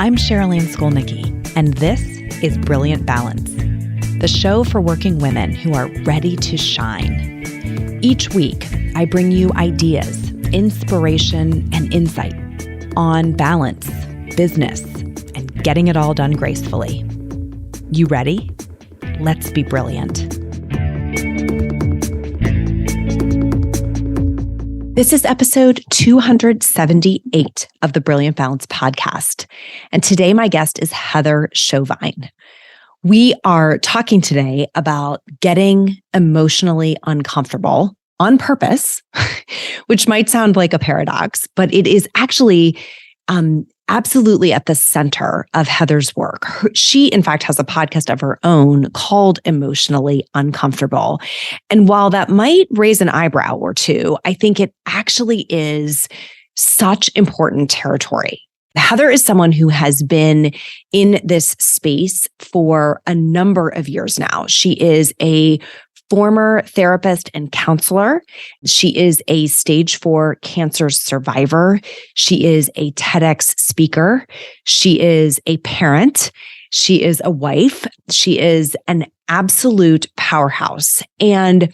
I'm Sherilyn Skolnicki, and this is Brilliant Balance, the show for working women who are ready to shine. Each week, I bring you ideas, inspiration, and insight on balance, business, and getting it all done gracefully. You ready? Let's be brilliant. This is episode 278 of the Brilliant Balance podcast. And today my guest is Heather Chauvin. We are talking today about getting emotionally uncomfortable on purpose, which might sound like a paradox, but it is actually absolutely at the center of Heather's work. She, in fact, has a podcast of her own called Emotionally Uncomfortable. And while that might raise an eyebrow or two, I think it actually is such important territory. Heather is someone who has been in this space for a number of years now. She is a former therapist and counselor. She is a stage 4 cancer survivor. She is a TedX speaker. She is a parent. She is a wife. She is an absolute powerhouse. And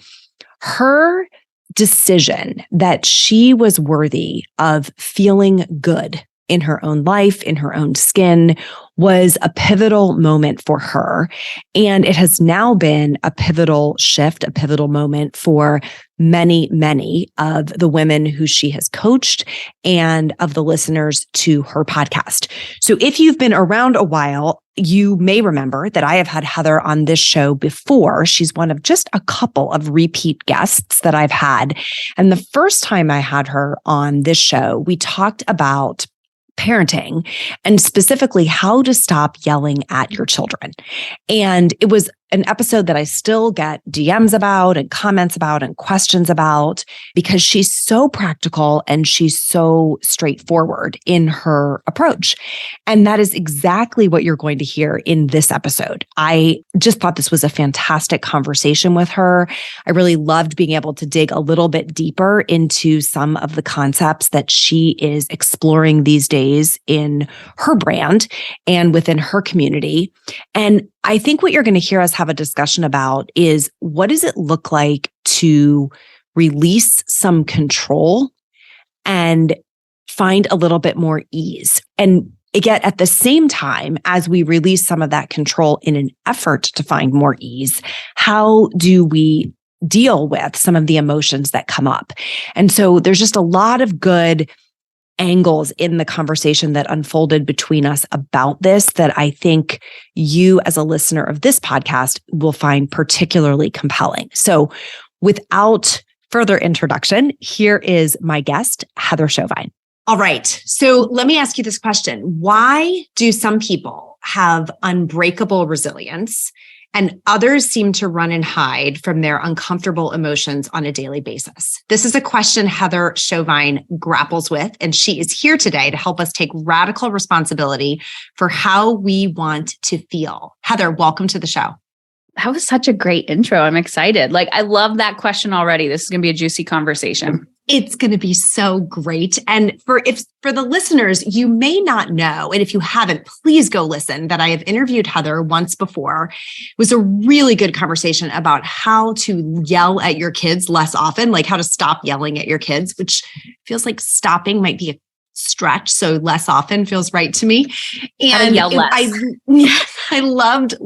her decision that she was worthy of feeling good in her own life, in her own skin, was a pivotal moment for her. And it has now been a pivotal shift, a pivotal moment for many, many of the women who she has coached and of the listeners to her podcast. So if you've been around a while, you may remember that I have had Heather on this show before. She's one of just a couple of repeat guests that I've had. And the first time I had her on this show, we talked about parenting and specifically how to stop yelling at your children. And it was an episode that I still get DMs about and comments about and questions about because she's so practical and she's so straightforward in her approach. And that is exactly what you're going to hear in this episode. I just thought this was a fantastic conversation with her. I really loved being able to dig a little bit deeper into some of the concepts that she is exploring these days in her brand and within her community. And I think what you're going to hear us have a discussion about is what does it look like to release some control and find a little bit more ease. And yet at the same time, as we release some of that control in an effort to find more ease, how do we deal with some of the emotions that come up? And so there's just a lot of good angles in the conversation that unfolded between us about this that I think you as a listener of this podcast will find particularly compelling. So without further introduction, here is my guest, Heather Chauvin. All right. So let me ask you this question. Why do some people have unbreakable resilience and others seem to run and hide from their uncomfortable emotions on a daily basis? This is a question Heather Chauvin grapples with, and she is here today to help us take radical responsibility for how we want to feel. Heather, welcome to the show. That was such a great intro. I'm excited. I love that question already. This is going to be a juicy conversation. It's going to be so great. And for the listeners, you may not know, and if you haven't, please go listen, that I have interviewed Heather once before. It was a really good conversation about how to yell at your kids less often, like how to stop yelling at your kids, which feels like stopping might be a stretch. So less often feels right to me. And how to yell less. I loved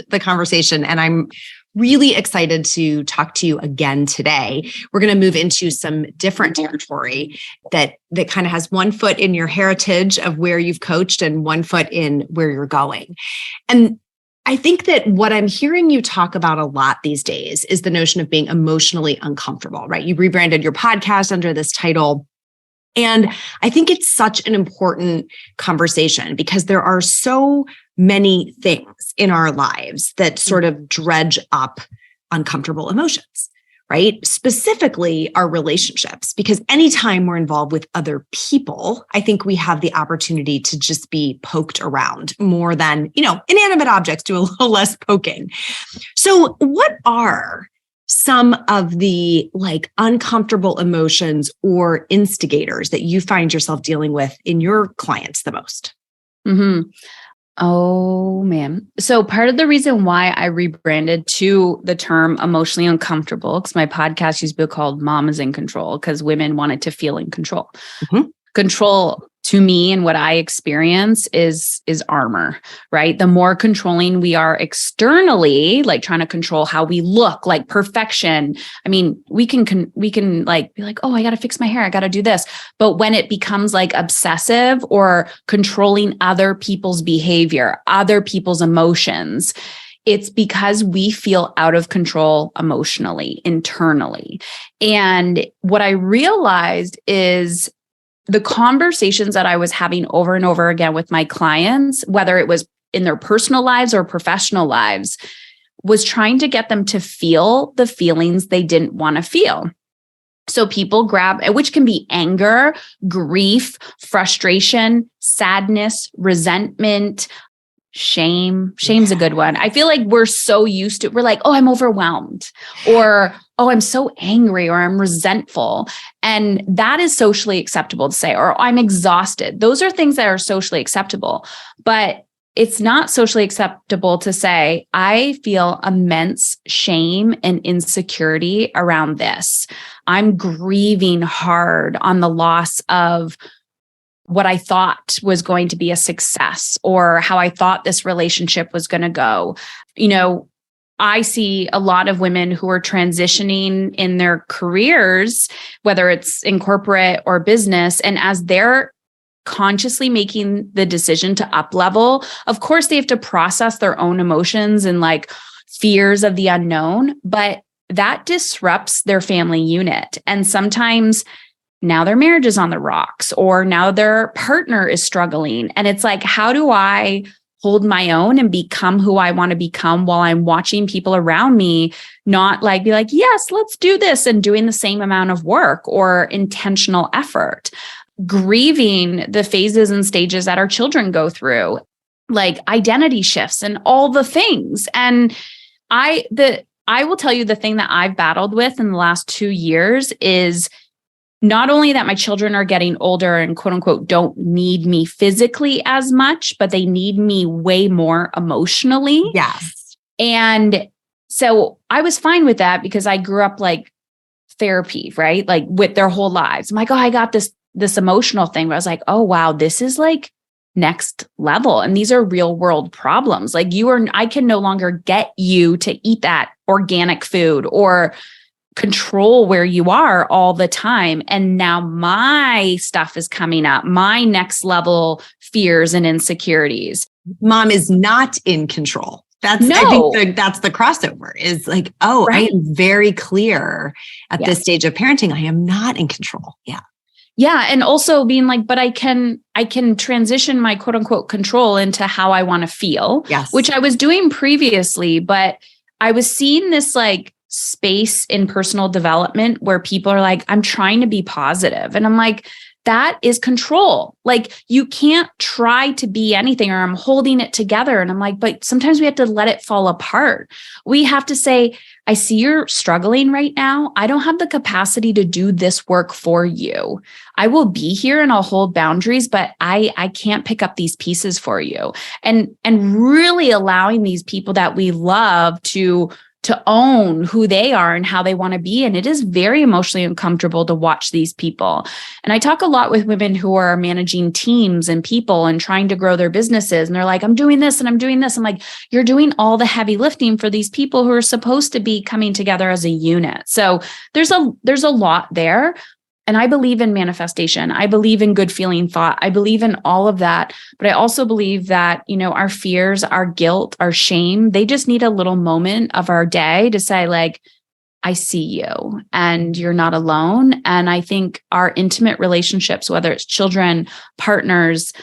the conversation, and I'm really excited to talk to you again today. We're going to move into some different territory that kind of has one foot in your heritage of where you've coached and one foot in where you're going. And I think that what I'm hearing you talk about a lot these days is the notion of being emotionally uncomfortable, right? You rebranded your podcast under this title. And I think it's such an important conversation because there are so many things in our lives that sort of dredge up uncomfortable emotions, right? Specifically our relationships, because anytime we're involved with other people, I think we have the opportunity to just be poked around more than, inanimate objects do a little less poking. So what are some of the uncomfortable emotions or instigators that you find yourself dealing with in your clients the most? Mm-hmm. Oh, man. So part of the reason why I rebranded to the term emotionally uncomfortable, because my podcast used to be called Mom is in Control, because women wanted to feel in control. Mm-hmm. Control to me and what I experience is armor, right? The more controlling we are externally, like trying to control how we look, like perfection. I mean, we can like be like, oh, I got to fix my hair. I got to do this. But when it becomes like obsessive or controlling other people's behavior, other people's emotions, it's because we feel out of control emotionally, internally. And what I realized is the conversations that I was having over and over again with my clients, whether it was in their personal lives or professional lives, was trying to get them to feel the feelings they didn't want to feel. So people grab, which can be anger, grief, frustration, sadness, resentment, shame. Shame's a good one. I feel like we're so used to, we're like, oh, I'm overwhelmed, or, oh, I'm so angry, or I'm resentful. And that is socially acceptable to say, or I'm exhausted. Those are things that are socially acceptable, but it's not socially acceptable to say, I feel immense shame and insecurity around this. I'm grieving hard on the loss of what I thought was going to be a success, or how I thought this relationship was going to go. I see a lot of women who are transitioning in their careers, whether it's in corporate or business. And as they're consciously making the decision to up level, of course, they have to process their own emotions and like fears of the unknown, but that disrupts their family unit. And sometimes now their marriage is on the rocks, or now their partner is struggling. And it's like, how do I hold my own and become who I want to become while I'm watching people around me not like be like, yes, let's do this, and doing the same amount of work or intentional effort, grieving the phases and stages that our children go through, like identity shifts and all the things. And I will tell you, the thing that I've battled with in the last 2 years is not only that my children are getting older and quote unquote don't need me physically as much, but they need me way more emotionally. Yes. And so I was fine with that because I grew up like therapy, right? Like with their whole lives. I'm like, oh, I got this emotional thing where I was like, oh, wow, this is like next level. And these are real world problems. Like I can no longer get you to eat that organic food or control where you are all the time. And now my stuff is coming up, my next level fears and insecurities. Mom is not in control. I think that's the crossover is like, oh, right. I am very clear at this stage of parenting. I am not in control. Yeah. Yeah. And also being like, but I can transition my quote unquote control into how I want to feel, which I was doing previously, but I was seeing this like space in personal development where people are like, I'm trying to be positive. And I'm like, that is control. Like you can't try to be anything, or I'm holding it together. And I'm like, but sometimes we have to let it fall apart. We have to say, I see you're struggling right now. I don't have the capacity to do this work for you. I will be here and I'll hold boundaries, but I can't pick up these pieces for you. And really allowing these people that we love to own who they are and how they want to be. And it is very emotionally uncomfortable to watch these people. And I talk a lot with women who are managing teams and people and trying to grow their businesses. And they're like, I'm doing this and I'm doing this. I'm like, you're doing all the heavy lifting for these people who are supposed to be coming together as a unit. So there's a lot there. And I believe in manifestation. I believe in good feeling thought. I believe in all of that. But I also believe that, our fears, our guilt, our shame, they just need a little moment of our day to say like, I see you and you're not alone. And I think our intimate relationships, whether it's children, partners,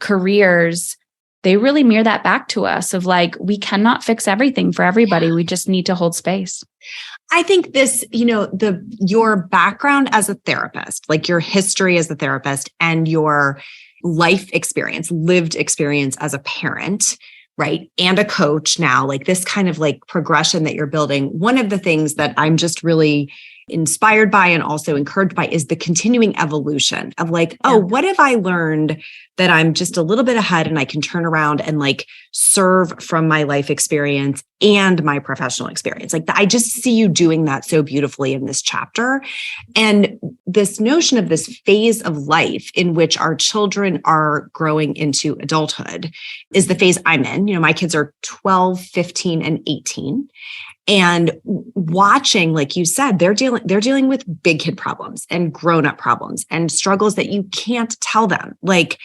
careers, they really mirror that back to us of like, we cannot fix everything for everybody. We just need to hold space. I think this, your background as a therapist, like your history as a therapist and your life experience, lived experience as a parent, right? And a coach now, like this kind of like progression that you're building. One of the things that I'm just really inspired by and also encouraged by is the continuing evolution of like, oh, what have I learned that I'm just a little bit ahead and I can turn around and like serve from my life experience and my professional experience. Like I just see you doing that so beautifully in this chapter. And this notion of this phase of life in which our children are growing into adulthood is the phase I'm in. You know, my kids are 12, 15, and 18. And watching, like you said, they're dealing with big kid problems and grown-up problems and struggles that you can't tell them. Like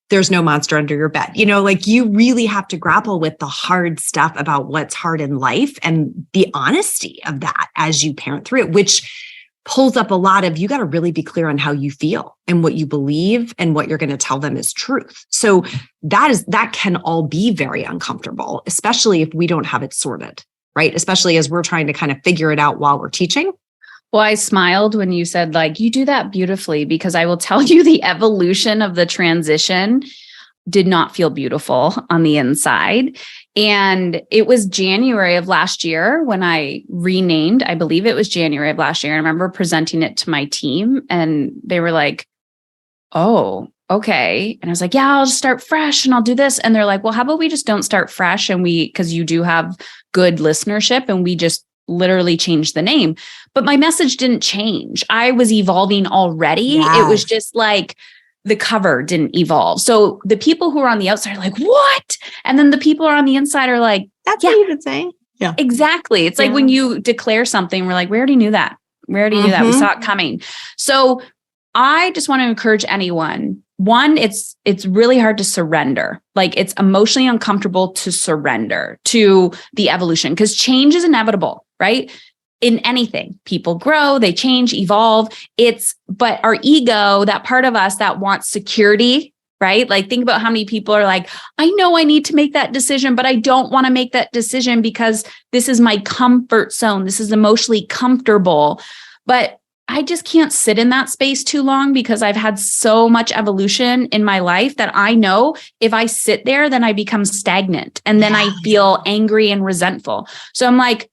there's no monster under your bed. You know, like you really have to grapple with the hard stuff about what's hard in life and the honesty of that as you parent through it, which pulls up a lot of, you got to really be clear on how you feel and what you believe and what you're going to tell them is truth. So that can all be very uncomfortable, especially if we don't have it sorted. Right? Especially as we're trying to kind of figure it out while we're teaching. Well, I smiled when you said like, you do that beautifully, because I will tell you the evolution of the transition did not feel beautiful on the inside. And it was January of last year when I renamed, I believe it was January of last year. I remember presenting it to my team and they were like, oh, okay. And I was like, yeah, I'll just start fresh and I'll do this. And they're like, well, how about we just don't start fresh? And because you do have good listenership and we just literally changed the name. But my message didn't change. I was evolving already. Yes. It was just like the cover didn't evolve. So the people who are on the outside are like, what? And then the people who are on the inside are like, that's what you've been saying. Yeah, exactly. It's like when you declare something, we're like, we already knew that. We already knew that. We saw it coming. So I just want to encourage anyone. One, it's really hard to surrender. Like it's emotionally uncomfortable to surrender to the evolution because change is inevitable, right? In anything, people grow, they change, evolve. But our ego, that part of us that wants security, right? Like think about how many people are like, I know I need to make that decision, but I don't want to make that decision because this is my comfort zone. This is emotionally comfortable. But I just can't sit in that space too long because I've had so much evolution in my life that I know if I sit there, then I become stagnant and then I feel angry and resentful. So I'm like,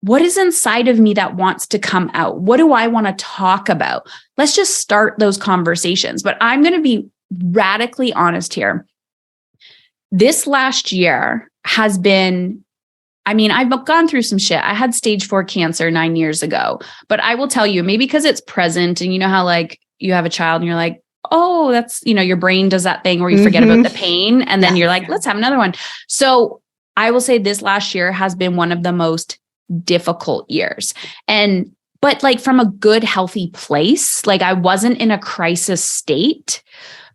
what is inside of me that wants to come out? What do I want to talk about? Let's just start those conversations. But I'm going to be radically honest here. This last year has been, I've gone through some shit. I had stage 4 cancer 9 years ago, but I will tell you, maybe because it's present and you know how like you have a child and you're like, oh, that's, your brain does that thing where you forget about the pain. And then you're like, let's have another one. So I will say this last year has been one of the most difficult years. But like from a good, healthy place, like I wasn't in a crisis state,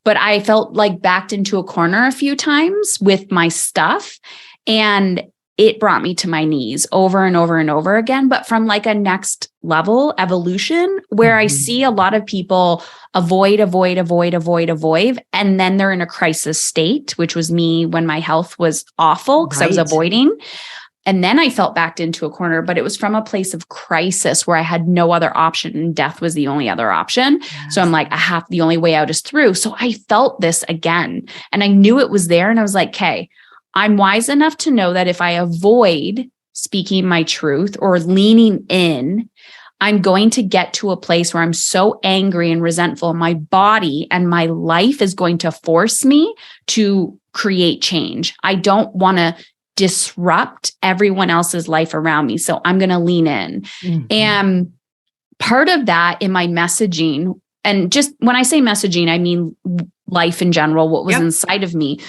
but I felt like backed into a corner a few times with my stuff. And it brought me to my knees over and over and over again, but from like a next level evolution where I see a lot of people avoid. And then they're in a crisis state, which was me when my health was awful because I was avoiding. And then I felt backed into a corner, but it was from a place of crisis where I had no other option and death was the only other option. Yes. So I'm like, the only way out is through. So I felt this again and I knew it was there. And I was like, okay, I'm wise enough to know that if I avoid speaking my truth or leaning in, I'm going to get to a place where I'm so angry and resentful. My body and my life is going to force me to create change. I don't want to disrupt everyone else's life around me. So I'm going to lean in. Mm-hmm. And part of that in my messaging, and just when I say messaging, I mean life in general, what was inside of me,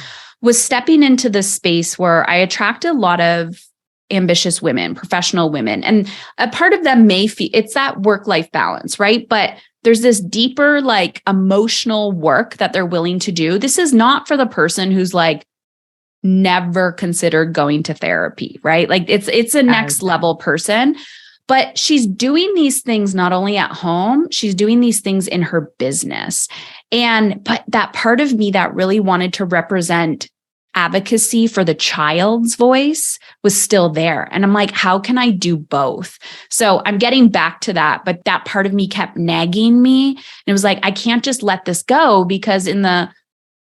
was stepping into this space where I attract a lot of ambitious women, professional women. And a part of them may feel it's that work-life balance, right? But there's this deeper, like emotional work that they're willing to do. This is not for the person who's like never considered going to therapy, right? Like it's a next level person, but she's doing these things not only at home, she's doing these things in her business. But that part of me that really wanted to represent advocacy for the child's voice was still there. And I'm like, how can I do both? So I'm getting back to that, but that part of me kept nagging me. And it was like, I can't just let this go because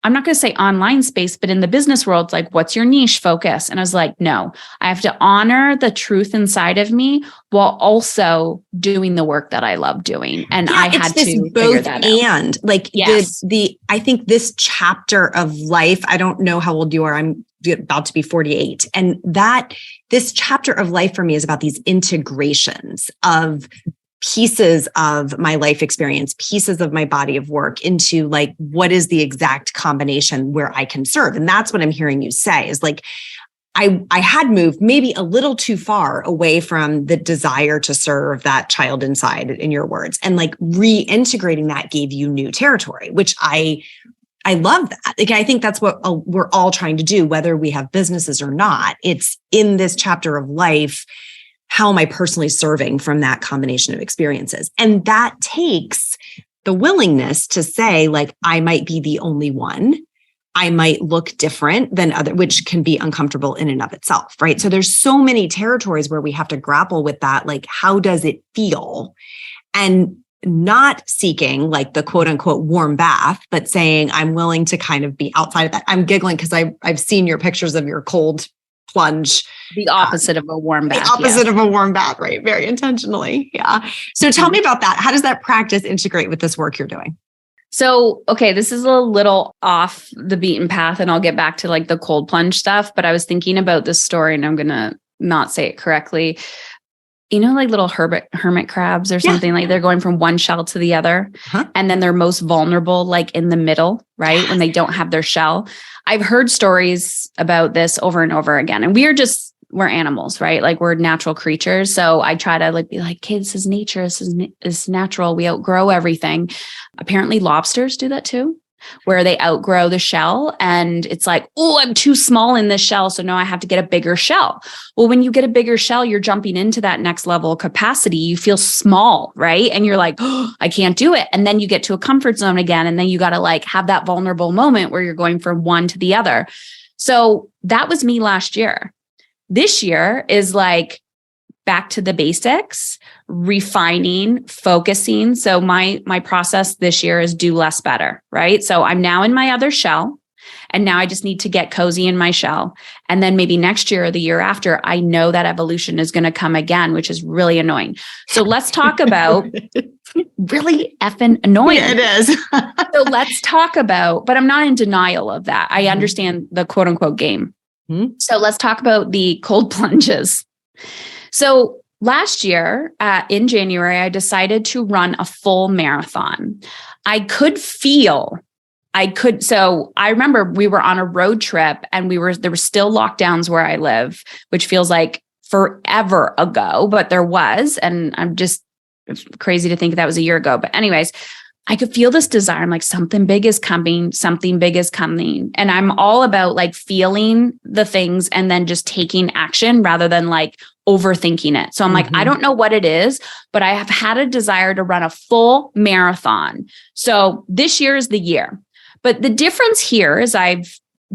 I'm not going to say online space, but in the business world, it's like, what's your niche focus? And I was like, no, I have to honor the truth inside of me while also doing the work that I love doing. And I had to figure that out. And like I think this chapter of life, I don't know how old you are. I'm about to be 48. And this chapter of life for me is about these integrations of pieces of my life experience, pieces of my body of work into like, what is the exact combination where I can serve? And that's what I'm hearing you say is like, I had moved maybe a little too far away from the desire to serve that child inside, in your words, and like reintegrating that gave you new territory, which I love that. Like, I think that's what we're all trying to do, whether we have businesses or not. It's in this chapter of life. How am I personally serving from that combination of experiences? And that takes the willingness to say, like, I might be the only one. I might look different than other, which can be uncomfortable in and of itself, right? So there's so many territories where we have to grapple with that. Like, how does it feel? And not seeking like the quote unquote warm bath, but saying, I'm willing to kind of be outside of that. I'm giggling because I've seen your pictures of your cold plunge. The opposite of a warm bath. The opposite of a warm bath, right? Very intentionally. Yeah. So tell me about that. How does that practice integrate with this work you're doing? So, okay, this is a little off the beaten path and I'll get back to like the cold plunge stuff, but I was thinking about this story and I'm going to not say it correctly. You know, like little hermit crabs or something, like they're going from one shell to the other. And then they're most vulnerable, like in the middle, right? Yes. When they don't have their shell. I've heard stories about this over and over again. And we're animals, right? Like we're natural creatures. So I try to like be like, okay, this is nature. This is natural. We outgrow everything. Apparently lobsters do that too, where they outgrow the shell and it's like, oh, I'm too small in this shell. So now I have to get a bigger shell. Well, when you get a bigger shell, you're jumping into that next level of capacity. You feel small, right? And you're like, oh, I can't do it. And then you get to a comfort zone again. And then you got to like have that vulnerable moment where you're going from one to the other. So that was me last year. This year is like back to the basics, refining, focusing. So my process this year is do less better, right? So I'm now in my other shell and now I just need to get cozy in my shell. And then maybe next year or the year after, I know that evolution is going to come again, which is really annoying. So let's talk about really effing annoying. Yeah, it is. So let's talk about, but I'm not in denial of that. I understand the quote unquote game. So let's talk about the cold plunges. So last year in January, I decided to run a full marathon. So I remember we were on a road trip and there were still lockdowns where I live, which feels like forever ago, but there was, and I'm just crazy to think that was a year ago. But anyways, I could feel this desire. I'm like, something big is coming. Something big is coming. And I'm all about like feeling the things and then just taking action rather than like overthinking it. So I'm like, I don't know what it is, but I have had a desire to run a full marathon. So this year is the year. But the difference here is I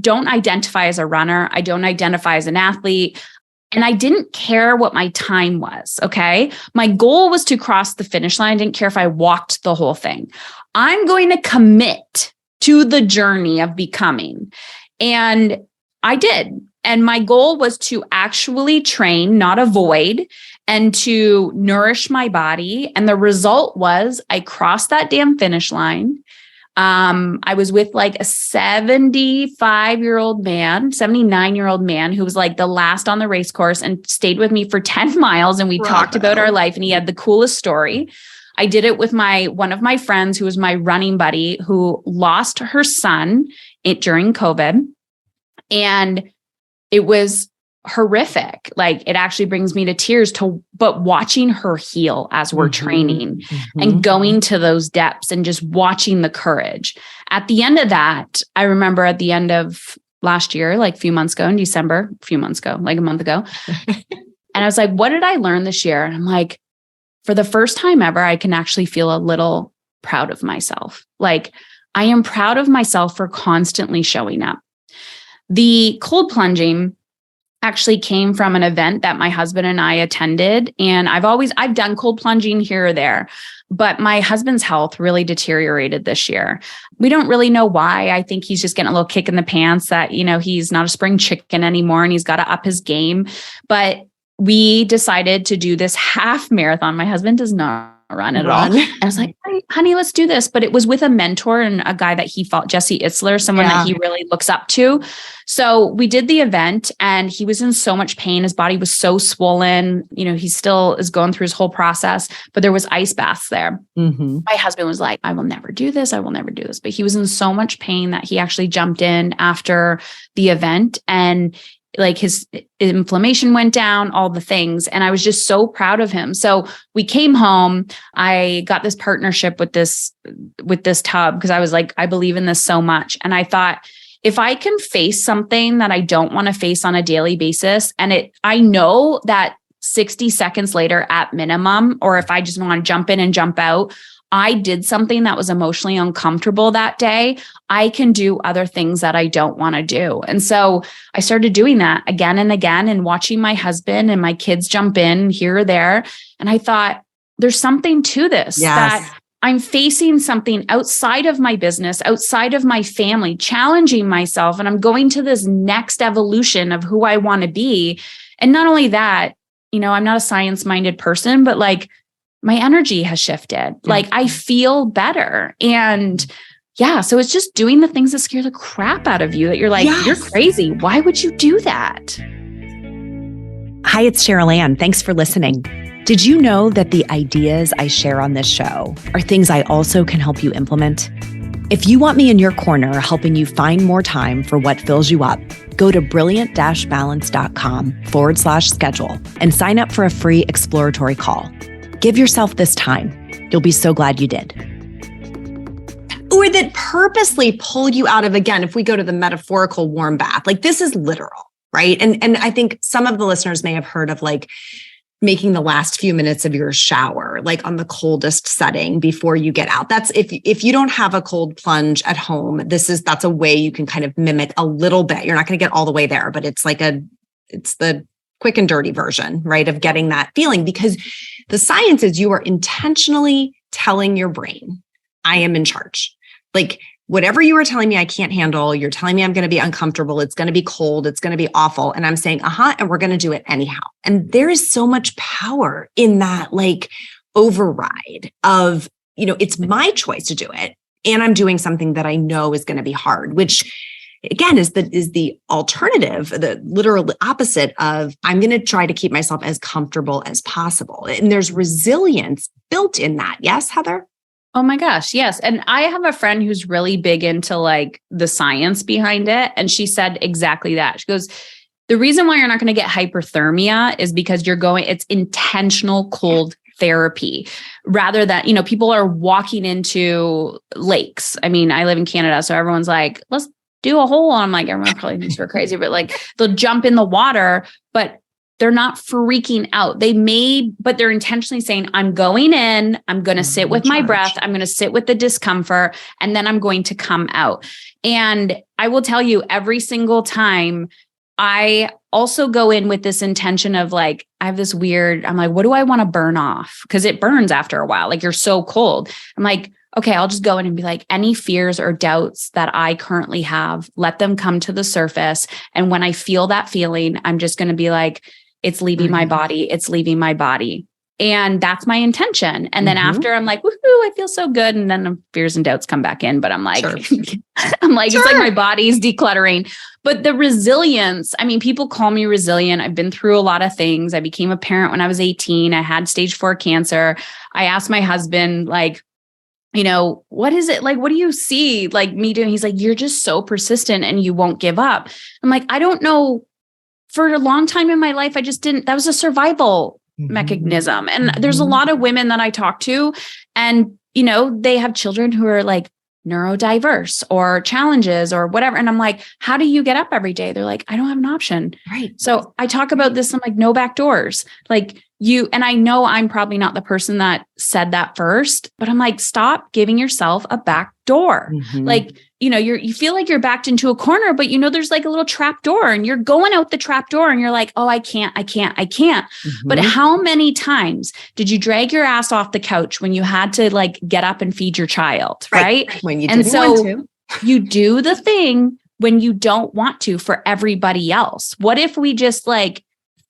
don't identify as a runner. I don't identify as an athlete. And I didn't care what my time was, okay? My goal was to cross the finish line. I didn't care if I walked the whole thing. I'm going to commit to the journey of becoming. And I did. And my goal was to actually train, not avoid, and to nourish my body. And the result was I crossed that damn finish line. I was with like a 79-year-old man who was like the last on the race course and stayed with me for 10 miles. And we talked about our life and he had the coolest story. I did it with one of my friends who was my running buddy who lost her son during COVID. And it was horrific. Like it actually brings me to tears but watching her heal as we're training and going to those depths and just watching the courage. At the end of that, I remember at the end of last year, like a few months ago in December, like a month ago. And I was like, what did I learn this year? And I'm like, for the first time ever, I can actually feel a little proud of myself. Like I am proud of myself for constantly showing up. The cold plunging, actually came from an event that my husband and I attended. And I've done cold plunging here or there, but my husband's health really deteriorated this year. We don't really know why. I think he's just getting a little kick in the pants that, he's not a spring chicken anymore and he's got to up his game. But we decided to do this half marathon. My husband does not run at all. And I was like, hey, honey, let's do this. But it was with a mentor and a guy that he fought, Jesse Itzler, someone that he really looks up to. So we did the event and he was in so much pain. His body was so swollen. He still is going through his whole process, but there was ice baths there. Mm-hmm. My husband was like, I will never do this. I will never do this. But he was in so much pain that he actually jumped in after the event and like his inflammation went down, all the things. And I was just so proud of him. So we came home. I got this partnership with this tub because I was like, I believe in this so much. And I thought, if I can face something that I don't want to face on a daily basis, and I know that 60 seconds later at minimum, or if I just want to jump in and jump out, I did something that was emotionally uncomfortable that day, I can do other things that I don't want to do. And so I started doing that again and again and watching my husband and my kids jump in here or there. And I thought, there's something to this, that I'm facing something outside of my business, outside of my family, challenging myself. And I'm going to this next evolution of who I want to be. And not only that, I'm not a science-minded person, but like, my energy has shifted. Like I feel better. And so it's just doing the things that scare the crap out of you that you're like, you're crazy. Why would you do that? Hi, it's Cheryl Ann. Thanks for listening. Did you know that the ideas I share on this show are things I also can help you implement? If you want me in your corner, helping you find more time for what fills you up, go to brilliant-balance.com/schedule and sign up for a free exploratory call. Give yourself this time. You'll be so glad you did. Or that purposely pull you out of, again, if we go to the metaphorical warm bath, like this is literal, right? And I think some of the listeners may have heard of like making the last few minutes of your shower, like on the coldest setting before you get out. That's if you don't have a cold plunge at home, that's a way you can kind of mimic a little bit. You're not going to get all the way there, but it's the quick and dirty version, right? Of getting that feeling, because the science is you are intentionally telling your brain, I am in charge. Like whatever you are telling me I can't handle, you're telling me I'm going to be uncomfortable. It's going to be cold. It's going to be awful. And I'm saying, and we're going to do it anyhow. And there is so much power in that, like override of, it's my choice to do it. And I'm doing something that I know is going to be hard, which again, is the alternative, the literal opposite of I'm going to try to keep myself as comfortable as possible. And there's resilience built in that. Yes, Heather? Oh my gosh. Yes. And I have a friend who's really big into like the science behind it. And she said exactly that. She goes, the reason why you're not going to get hyperthermia is because it's intentional cold therapy rather than, people are walking into lakes. I mean, I live in Canada, so everyone's like, let's do a hole. And I'm like, everyone probably thinks we're crazy, but like they'll jump in the water, but they're not freaking out. But they're intentionally saying, I'm going in, I'm going to sit with my breath. I'm going to sit with the discomfort, and then I'm going to come out. And I will tell you, every single time I also go in with this intention of like, I'm like, what do I want to burn off? Because it burns after a while. Like you're so cold. I'm like, okay, I'll just go in and be like, any fears or doubts that I currently have, let them come to the surface. And when I feel that feeling, I'm just going to be like, it's leaving my body. It's leaving my body. And that's my intention. And then after I'm like, woohoo, I feel so good. And then the fears and doubts come back in, but I'm like, it's like my body's decluttering. But the resilience, I mean, people call me resilient. I've been through a lot of things. I became a parent when I was 18. I had stage 4 cancer. I asked my husband, like, what is it like? What do you see like me doing? He's like, you're just so persistent and you won't give up. I'm like, I don't know. For a long time in my life, I just didn't, that was a survival mechanism. And there's a lot of women that I talk to and, they have children who are like neurodiverse or challenges or whatever. And I'm like, how do you get up every day? They're like, I don't have an option. Right. So I talk about this. I'm like, no back doors. Like and I know I'm probably not the person that said that first, but I'm like, stop giving yourself a back door. Like you feel like you're backed into a corner, but there's like a little trap door and you're going out the trap door and you're like, oh, I can't. But how many times did you drag your ass off the couch when you had to like get up and feed your child? Right. When you didn't want to. You do the thing when you don't want to for everybody else. What if we just like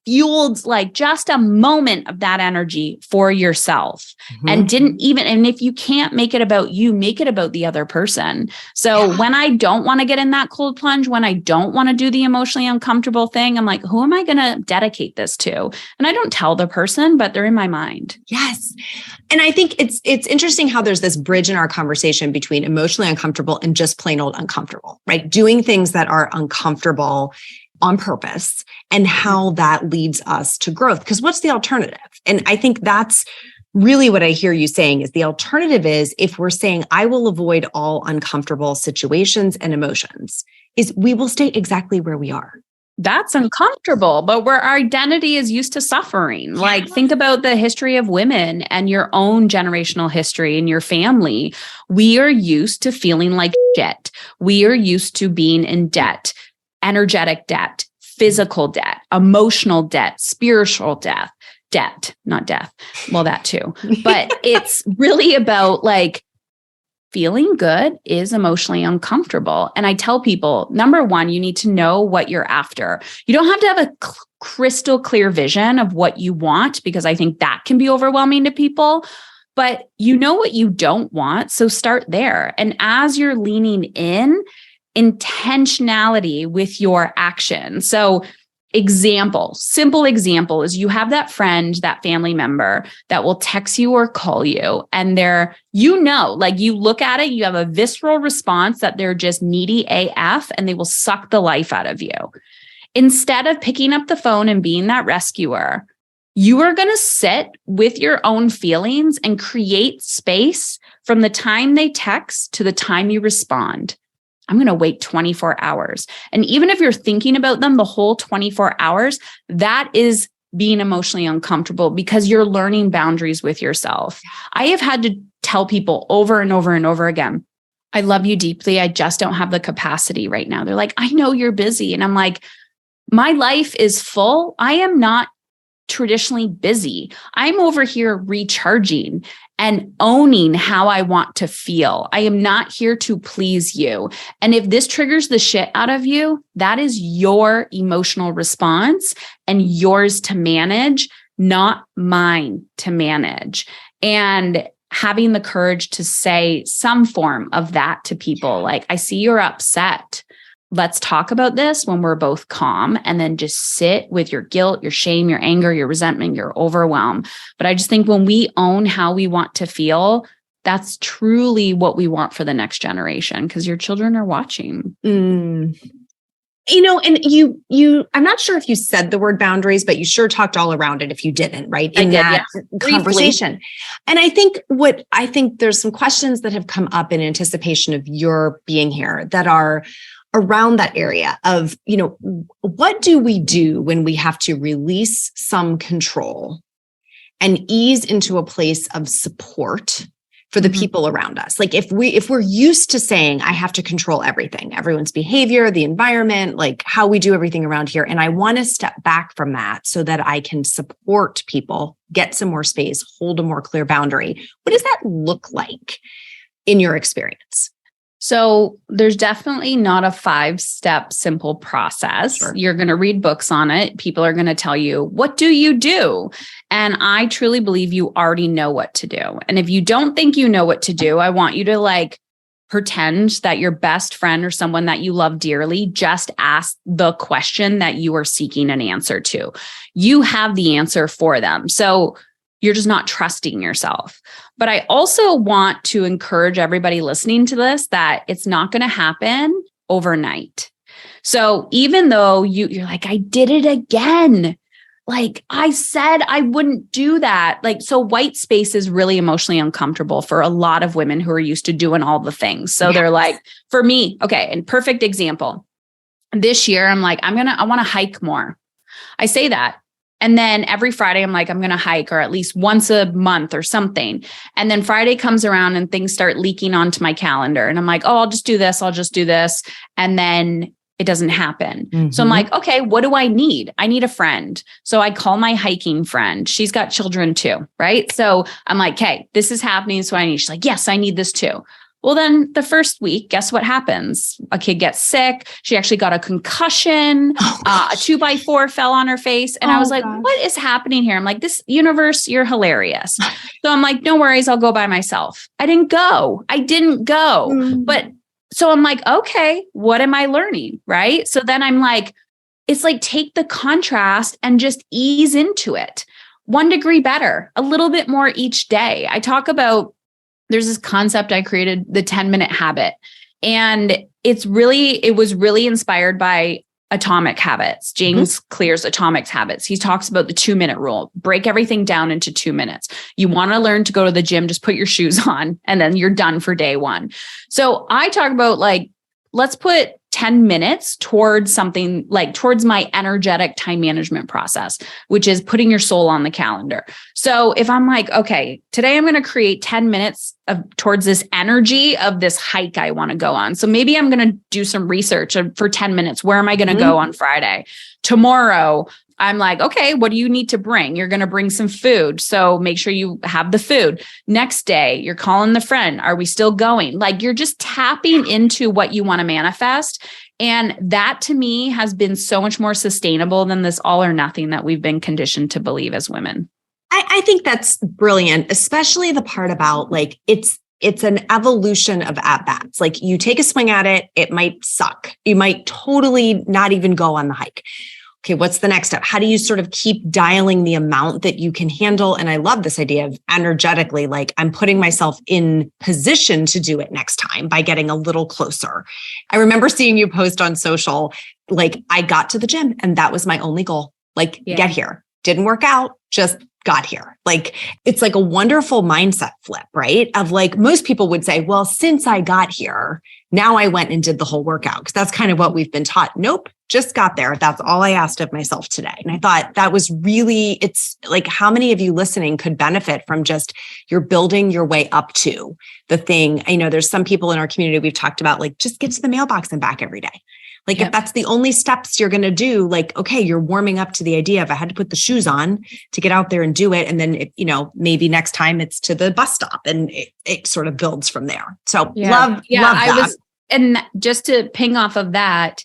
fueled like just a moment of that energy for yourself and and if you can't make it about you, make it about the other person. So when I don't want to get in that cold plunge, when I don't want to do the emotionally uncomfortable thing, I'm like, who am I going to dedicate this to? And I don't tell the person, but they're in my mind. Yes. And I think it's interesting how there's this bridge in our conversation between emotionally uncomfortable and just plain old uncomfortable, right? Doing things that are uncomfortable on purpose and how that leads us to growth. Because what's the alternative? And I think that's really what I hear you saying is the alternative is if we're saying, I will avoid all uncomfortable situations and emotions, is we will stay exactly where we are. That's uncomfortable, but where our identity is used to suffering. Like think about the history of women and your own generational history in your family. We are used to feeling like shit. We are used to being in debt. Energetic debt, physical debt, emotional debt, spiritual debt, not death. Well, that too. But it's really about like feeling good is emotionally uncomfortable. And I tell people, number one, you need to know what you're after. You don't have to have a crystal clear vision of what you want, because I think that can be overwhelming to people. But you know what you don't want. So start there. And as you're leaning in, intentionality with your action. So simple example is you have that friend, that family member that will text you or call you and they're, like you look at it, you have a visceral response that they're just needy AF and they will suck the life out of you. Instead of picking up the phone and being that rescuer, you are going to sit with your own feelings and create space from the time they text to the time you respond. I'm going to wait 24 hours. And even if you're thinking about them the whole 24 hours, that is being emotionally uncomfortable because you're learning boundaries with yourself. I have had to tell people over and over and over again, I love you deeply. I just don't have the capacity right now. They're like, I know you're busy. And I'm like, my life is full. I am not traditionally busy. I'm over here recharging and owning how I want to feel. I am not here to please you. And if this triggers the shit out of you, that is your emotional response and yours to manage, not mine to manage. And having the courage to say some form of that to people, like, I see you're upset. Let's talk about this when we're both calm, and then just sit with your guilt, your shame, your anger, your resentment, your overwhelm. But I just think when we own how we want to feel, that's truly what we want for the next generation, because your children are watching. And you, I'm not sure if you said the word boundaries, but you sure talked all around it if you didn't, right? In that conversation. And I think there's some questions that have come up in anticipation of your being here that are around that area of, what do we do when we have to release some control and ease into a place of support for the people around us? Like if we're used to saying, I have to control everything, everyone's behavior, the environment, like how we do everything around here. And I want to step back from that so that I can support people, get some more space, hold a more clear boundary. What does that look like in your experience? So there's definitely not a 5-step simple process. Sure. You're going to read books on it. People are going to tell you, what do you do? And I truly believe you already know what to do. And if you don't think you know what to do, I want you to pretend that your best friend or someone that you love dearly just asked the question that you are seeking an answer to. You have the answer for them. So you're just not trusting yourself. But I also want to encourage everybody listening to this that it's not going to happen overnight. So even though you're like, I did it again. Like I said, I wouldn't do that. So white space is really emotionally uncomfortable for a lot of women who are used to doing all the things. So they're like, for me, okay, and perfect example. This year, I'm like, I want to hike more. I say that. And then every Friday, I'm like, I'm going to hike, or at least once a month or something. And then Friday comes around and things start leaking onto my calendar. And I'm like, oh, I'll just do this. I'll just do this. And then it doesn't happen. Mm-hmm. So I'm like, okay, what do I need? I need a friend. So I call my hiking friend. She's got children too, right? So I'm like, hey, this is happening. So I need, she's like, yes, I need this too. Well, then the first week, guess what happens? A kid gets sick. She actually got a concussion. A 2x4 fell on her face. And I was like, what is happening here? I'm like, this universe, you're hilarious. So I'm like, no worries. I'll go by myself. I didn't go. But so I'm like, okay, what am I learning? Right. So then I'm like, it's like, take the contrast and just ease into it. 1 degree better, a little bit more each day. I talk about, there's this concept I created, the 10-minute habit. And it was really inspired by Atomic Habits, James Clear's Atomic Habits. He talks about the 2-minute rule, break everything down into 2 minutes. You want to learn to go to the gym, just put your shoes on and then you're done for day one. So I talk about like, let's put 10 minutes towards something like towards my energetic time management process, which is putting your soul on the calendar. So if I'm like, okay, today I'm going to create 10 minutes towards this energy of this hike I want to go on. So maybe I'm going to do some research for 10 minutes. Where am I going to go on Friday? Tomorrow, I'm like, okay, what do you need to bring? You're going to bring some food. So make sure you have the food. Next day, you're calling the friend. Are we still going? Like you're just tapping into what you want to manifest. And that to me has been so much more sustainable than this all or nothing that we've been conditioned to believe as women. I think that's brilliant, especially the part about like, it's an evolution of at-bats. Like you take a swing at it, it might suck. You might totally not even go on the hike. Okay, what's the next step? How do you sort of keep dialing the amount that you can handle? And I love this idea of energetically, like I'm putting myself in position to do it next time by getting a little closer. I remember seeing you post on social, like I got to the gym and that was my only goal. Like get here. Didn't work out, just got here. Like it's like a wonderful mindset flip, right? Of like most people would say, well, since I got here, now I went and did the whole workout because that's kind of what we've been taught. Nope, just got there. That's all I asked of myself today. And I thought that was really, it's like how many of you listening could benefit from just you're building your way up to the thing. I know there's some people in our community we've talked about like just get to the mailbox and back every day. Like if that's the only steps you're going to do, like, okay, you're warming up to the idea of I had to put the shoes on to get out there and do it. And then, maybe next time it's to the bus stop and it sort of builds from there. So love that. And just to ping off of that,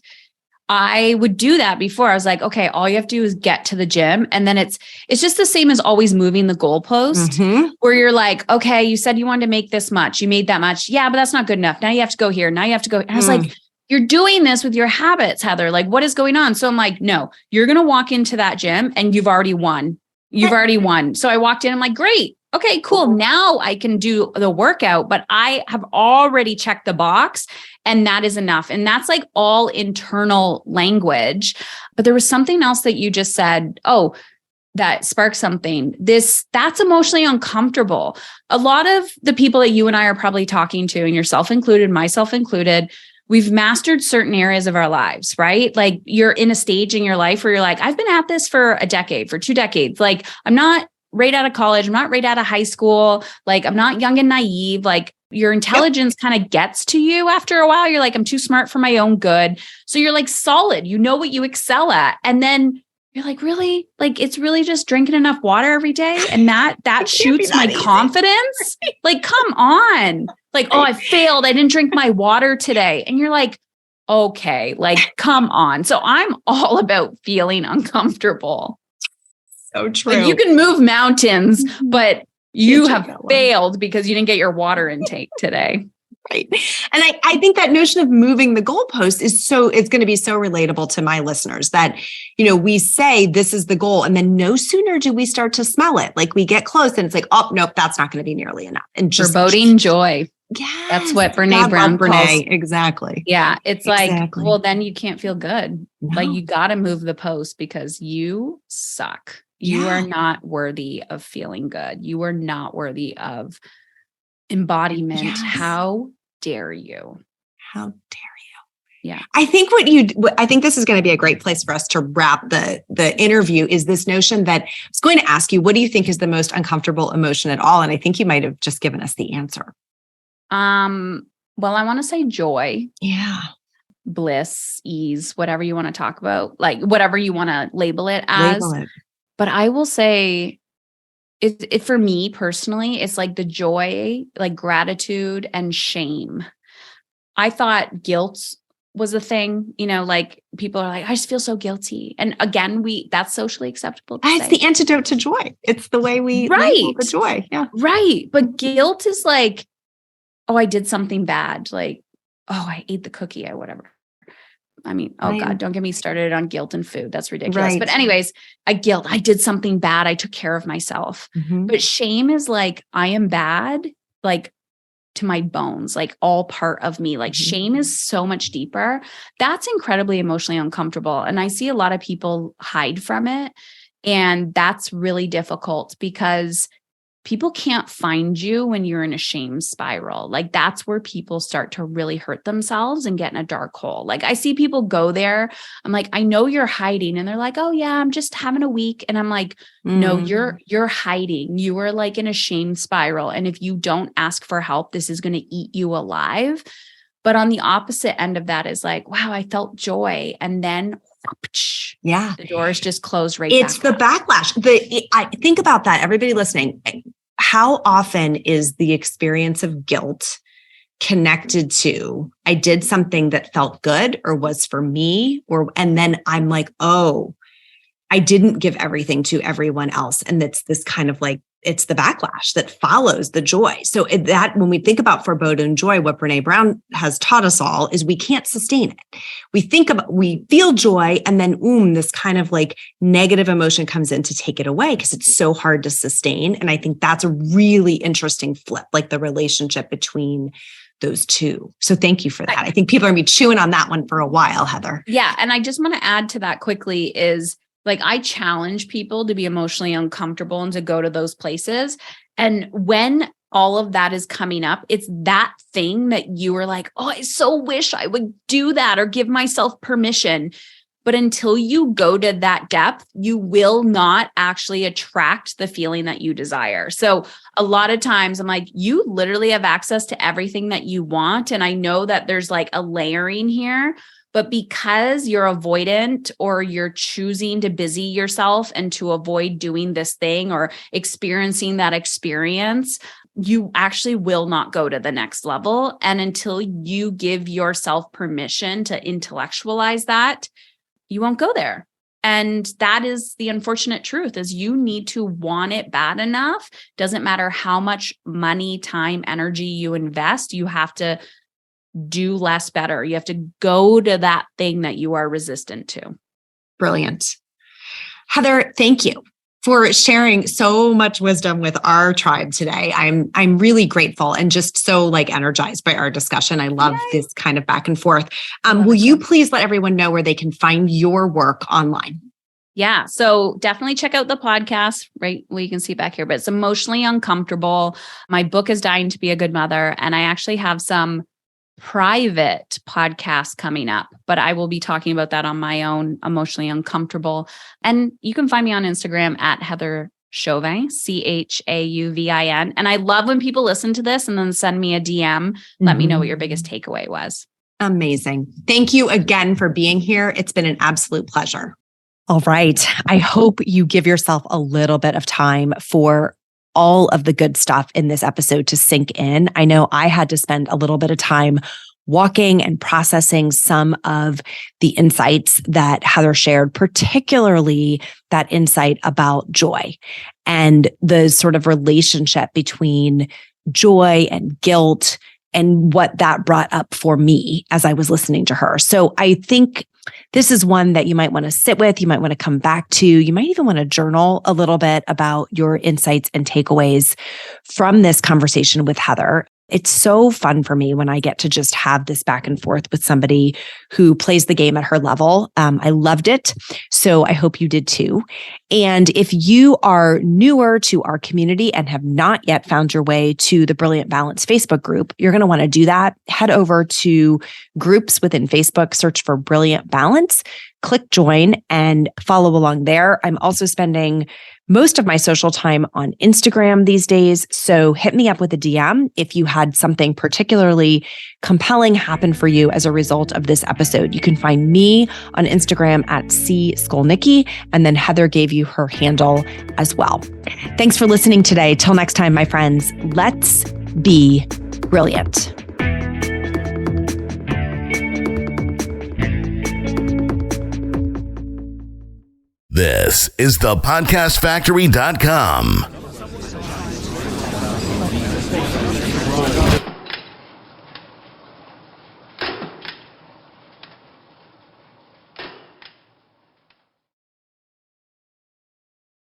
I would do that before. I was like, okay, all you have to do is get to the gym. And then it's just the same as always moving the goalpost where you're like, okay, you said you wanted to make this much. You made that much. Yeah, but that's not good enough. Now you have to go here. Now you have to go. And I was like, you're doing this with your habits, Heather. Like, what is going on? So I'm like, no, you're going to walk into that gym and you've already won. So I walked in. I'm like, great. Okay, cool. Now I can do the workout, but I have already checked the box and that is enough. And that's like all internal language. But there was something else that you just said. Oh, that sparked something. That's emotionally uncomfortable. A lot of the people that you and I are probably talking to, and yourself included, myself included, we've mastered certain areas of our lives, right? Like you're in a stage in your life where you're like, I've been at this for a decade, for 2 decades. Like I'm not right out of college. I'm not right out of high school. Like I'm not young and naive. Like your intelligence kind of gets to you after a while. You're like, I'm too smart for my own good. So you're like solid, you know what you excel at. And then you're like, really? Like, it's really just drinking enough water every day. And that shoots my confidence. Like, come on. Like, oh, I failed. I didn't drink my water today. And you're like, okay, like, come on. So I'm all about feeling uncomfortable. So true. Like, you can move mountains, but you have failed because you didn't get your water intake today. Right. And I think that notion of moving the goalpost it's going to be so relatable to my listeners that, we say this is the goal. And then no sooner do we start to smell it. Like we get close and it's like, oh, nope, that's not going to be nearly enough. And just foreboding joy. Yeah. That's what Brene Brown calls. Exactly. Yeah. It's like, well, then you can't feel good. No. Like you got to move the post because you suck. You are not worthy of feeling good. You are not worthy of embodiment. Yes. How dare you? How dare you? Yeah. I think I think this is going to be a great place for us to wrap the interview is this notion that I was going to ask you, what do you think is the most uncomfortable emotion at all? And I think you might have just given us the answer. Well, I want to say joy. Yeah. Bliss, ease, whatever you want to talk about, like whatever you want to label it as. But I will say it for me personally, it's like the joy, like gratitude and shame. I thought guilt was a thing, like people are like, I just feel so guilty. And again, that's socially acceptable to It's say. the antidote to joy. It's the way we label the joy. Yeah. Right. But guilt is like, oh, I did something bad. Like, oh, I ate the cookie or whatever. I mean, oh God, don't get me started on guilt and food. That's ridiculous. Right. But anyways, I did something bad. I took care of myself. Mm-hmm. But shame is like, I am bad, like to my bones, like all part of me. Like shame is so much deeper. That's incredibly emotionally uncomfortable. And I see a lot of people hide from it. And that's really difficult because people can't find you when you're in a shame spiral. Like that's where people start to really hurt themselves and get in a dark hole. Like I see people go there. I'm like, I know you're hiding. And they're like, oh yeah, I'm just having a week. And I'm like, no, you're hiding. You are like in a shame spiral. And if you don't ask for help, this is going to eat you alive. But on the opposite end of that is like, wow, I felt joy. And then the doors just closed right back. It's the backlash. I think about that. Everybody listening, how often is the experience of guilt connected to I did something that felt good or was for me, and then I'm like, oh, I didn't give everything to everyone else. And it's this kind of like, it's the backlash that follows the joy. So that when we think about foreboding joy, what Brene Brown has taught us all is we can't sustain it. We feel joy and then this kind of like negative emotion comes in to take it away because it's so hard to sustain. And I think that's a really interesting flip, like the relationship between those two. So thank you for that. I think people are going to be chewing on that one for a while, Heather. Yeah. And I just want to add to that quickly is like, I challenge people to be emotionally uncomfortable and to go to those places. And when all of that is coming up, it's that thing that you are like, oh, I so wish I would do that or give myself permission. But until you go to that depth, you will not actually attract the feeling that you desire. So a lot of times I'm like, you literally have access to everything that you want. And I know that there's like a layering here. But because you're avoidant or you're choosing to busy yourself and to avoid doing this thing or experiencing that experience, you actually will not go to the next level. And until you give yourself permission to intellectualize that, you won't go there. And that is the unfortunate truth is you need to want it bad enough. Doesn't matter how much money, time, energy you invest, you have to do less better. You have to go to that thing that you are resistant to. Brilliant. Heather, thank you for sharing so much wisdom with our tribe today. I'm really grateful and just so like energized by our discussion. I love this kind of back and forth. Will you please let everyone know where they can find your work online? Yeah. So definitely check out the podcast, right? Well, you can see back here, but it's Emotionally Uncomfortable. My book is Dying to Be a Good Mother. And I actually have some private podcast coming up, but I will be talking about that on my own, Emotionally Uncomfortable. And you can find me on Instagram at Heather Chauvin, Chauvin. And I love when people listen to this and then send me a DM. Let me know what your biggest takeaway was. Amazing. Thank you again for being here. It's been an absolute pleasure. All right. I hope you give yourself a little bit of time for all of the good stuff in this episode to sink in. I know I had to spend a little bit of time walking and processing some of the insights that Heather shared, particularly that insight about joy and the sort of relationship between joy and guilt and what that brought up for me as I was listening to her. So I think this is one that you might want to sit with, you might want to come back to, you might even want to journal a little bit about your insights and takeaways from this conversation with Heather. It's so fun for me when I get to just have this back and forth with somebody who plays the game at her level. I loved it. So I hope you did too. And if you are newer to our community and have not yet found your way to the Brilliant Balance Facebook group, you're going to want to do that. Head over to groups within Facebook, search for Brilliant Balance, click join and follow along there. I'm also spending most of my social time on Instagram these days. So hit me up with a DM if you had something particularly compelling happen for you as a result of this episode. You can find me on Instagram at @cskolnicki, and then Heather gave you her handle as well. Thanks for listening today. Till next time, my friends, let's be brilliant. This is thepodcastfactory.com.